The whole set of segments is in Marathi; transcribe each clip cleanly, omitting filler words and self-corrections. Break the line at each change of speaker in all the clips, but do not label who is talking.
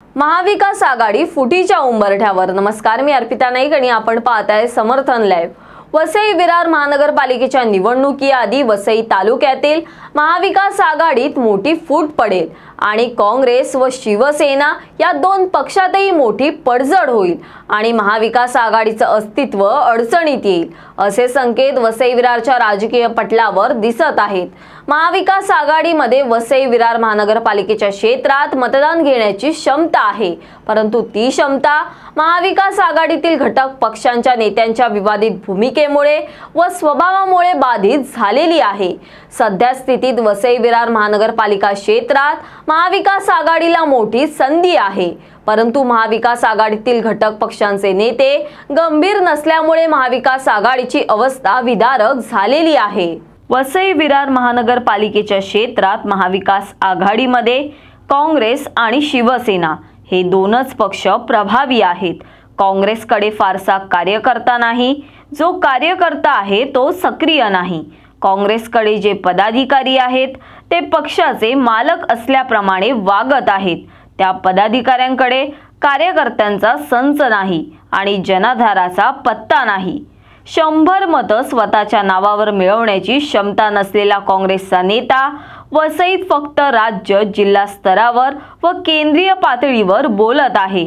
महाविकास आघाडी फुटीच्या उंबरठ्यावर। नमस्कार, मी अर्पिता नाईक आणि आपण पाहताय समर्थन लाईव्ह। वसई विरार महानगरपालिकेच्या निवडणुकीआधी वसई तालुक्यातील महाविकास आघाडीत मोठी फूट पडेल आणि काँग्रेस व शिवसेना या दोन पक्षातही मोठी पडझड होईल आणि महाविकास आघाडीचं अस्तित्व अडचणीत येईल असे संकेत वसई विरारच्या राजकीय पटलावर दिसत आहेत। महाविकास आघाडीमध्ये वसई विरार महानगरपालिकेच्या क्षेत्रात मतदान घेण्याची क्षमता आहे, परंतु ती क्षमता महाविकास आघाडीतील घटक पक्षांच्या नेत्यांच्या विवादित भूमिकेमुळे व स्वभावामुळे बाधित झालेली आहे। सध्या स्थितीत वसई विरार महानगरपालिका क्षेत्रात महाविकास आघाडीला मोठी संधी आहे, परंतु महाविकास आघाडीतील घटक पक्षांचे नेते गंभीर नसल्यामुळे महाविकास आघाडीची अवस्था विदारक झालेली आहे। वसई विरार महानगरपालिकेच्या क्षेत्रात महाविकास आघाडीमध्ये काँग्रेस आणि शिवसेना हे दोनच पक्ष प्रभावी आहेत। काँग्रेसकडे फारसा कार्यकर्ता नाही, जो कार्यकर्ता आहे तो सक्रिय नाही। काँग्रेसकडे जे पदाधिकारी आहेत ते पक्षाचे मालक असल्याप्रमाणे वागत आहेत। त्या पदाधिकाऱ्यांकडे कार्यकर्त्यांचा संच नाही आणि जनाधाराचा पत्ता नाही। 100 मतं स्वतःच्या नावावर मिळवण्याची क्षमता नसलेला काँग्रेसचा नेता वसईत फक्त राज्य जिल्हा स्तरावर व केंद्रीय पातळीवर बोलत आहे।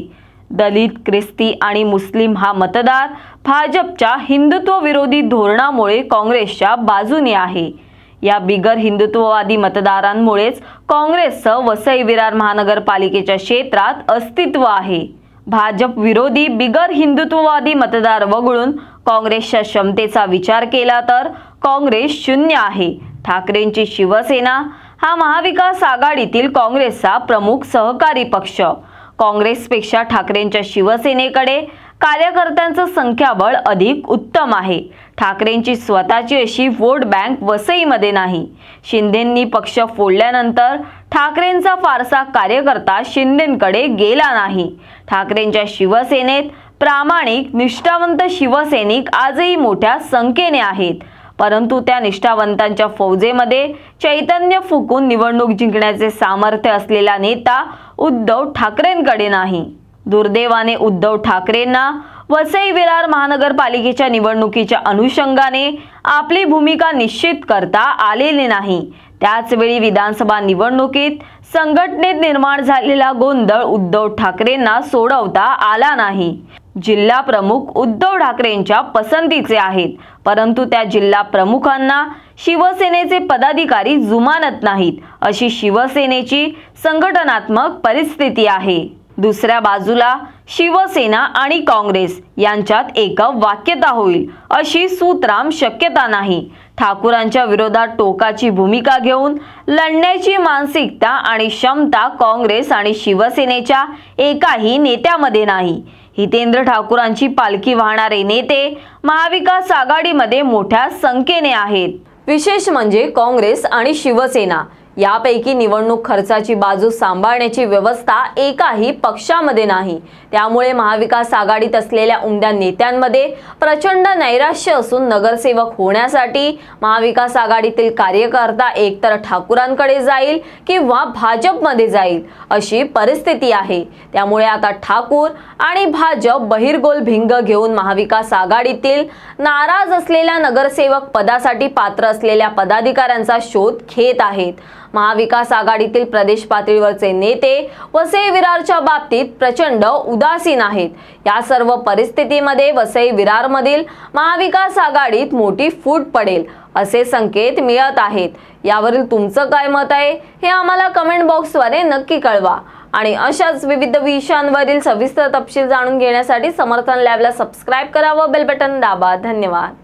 दलित, ख्रिस्ती आणि मुस्लिम हा मतदार भाजपच्या हिंदुत्व विरोधी धोरणामुळे काँग्रेसच्या बाजूने आहे। या बिगर हिंदुत्ववादी मतदारांमुळेच काँग्रेसचं वसई विरार महानगरपालिकेच्या क्षेत्रात अस्तित्व आहे। भाजप विरोधी बिगर हिंदुत्ववादी मतदार वगळून काँग्रेसच्या क्षमतेचा विचार केला तर काँग्रेस शून्य आहे। ठाकरेंची शिवसेना हा महाविकास आघाडीतील काँग्रेसचा प्रमुख सहकारी पक्ष। काँग्रेसपेक्षा ठाकरेंच्या शिवसेनेकडे कार्यकर्त्यांचं संख्याबळ अधिक उत्तम आहे। ठाकरेंची स्वतःची अशी वोट बँक वसईमध्ये नाही। शिंदेंनी पक्ष फोडल्यानंतर ठाकरेंचा फारसा कार्यकर्ता शिंदेंकडे गेला नाही। ठाकरेंच्या शिवसेनेत प्रामाणिक निष्ठावंत शिवसैनिक आजही मोठ्या संख्येने आहेत, परंतु त्या निष्ठावंतांच्या फौजेमध्ये चैतन्य फुकून निवडणूक जिंकण्याचे सामर्थ्य असलेला नेता उद्धव ठाकरेंकडे नाही। दुर्दैवाने उद्धव ठाकरेंना वसई विरार महानगरपालिकेच्या निवडणुकीच्या अनुषंगाने आपली भूमिका निश्चित करता आलेली नाही। त्याच वेळी विधानसभा निवडणुकीत संघटनेत निर्माण झालेला गोंधळ उद्धव ठाकरेंना सोडवता आला नाही। जिल्हा प्रमुख उद्धव ठाकरेंच्या पसंतीचे आहेत, परंतु त्या जिल्हा प्रमुखांना शिवसेनेचे पदाधिकारी जुमानत नाहीत, अशी शिवसेनेची संघटनात्मक परिस्थिती आहे। दुसऱ्या बाजूला शिवसेना आणि काँग्रेस यांच्यात एक वाक्यता होईल अशी सुतराम शक्यता नाही। ठाकूरांच्या विरोधात टोकाची भूमिका घेऊन लढण्याची मानसिकता आणि क्षमता काँग्रेस आणि शिवसेनेच्या एकाही नेत्यामध्ये नाही। हितेंद्र ठाकूरांची पालखी वाहणारे नेते महाविकास आघाडीमध्ये मोठ्या संख्येने आहेत। विशेष म्हणजे काँग्रेस आणि शिवसेना यापैकी निवडणूक खर्चाची बाजू सांभाळण्याची व्यवस्था एकाही पक्षामध्ये नाही। त्यामुळे महाविकास आघाडीत असलेल्या उमद्या नेत्यांमध्ये प्रचंड नैराश्य असून नगरसेवक होण्यासाठी महाविकास आघाडीतील कार्यकर्ता एकतर ठाकूरांकडे जाईल किंवा भाजपमध्ये जाईल अशी परिस्थिती आहे। त्यामुळे आता ठाकूर आणि भाजप बहिरगोल भिंग घेऊन महाविकास आघाडीतील नाराज असलेल्या नगरसेवक पदासाठी पात्र असलेल्या पदाधिकाऱ्यांचा शोध घेत आहेत। महाविकास आघाडीतील प्रदेश पातळीवरचे नेते वसई विरारच्या बाबतीत प्रचंड उदासीन आहेत। या सर्व परिस्थितीमध्ये वसई विरारमधील महाविकास आघाडीत मोठी फूट पडेल असे संकेत मिळत आहेत। यावरील तुमचं काय मत आहे हे आम्हाला कमेंट बॉक्सद्वारे नक्की कळवा आणि अशाच विविध विषयांवरील सविस्तर तपशील जाणून घेण्यासाठी समर्थन लाईव्हला सबस्क्राइब करा व बेल बटन दाबा। धन्यवाद।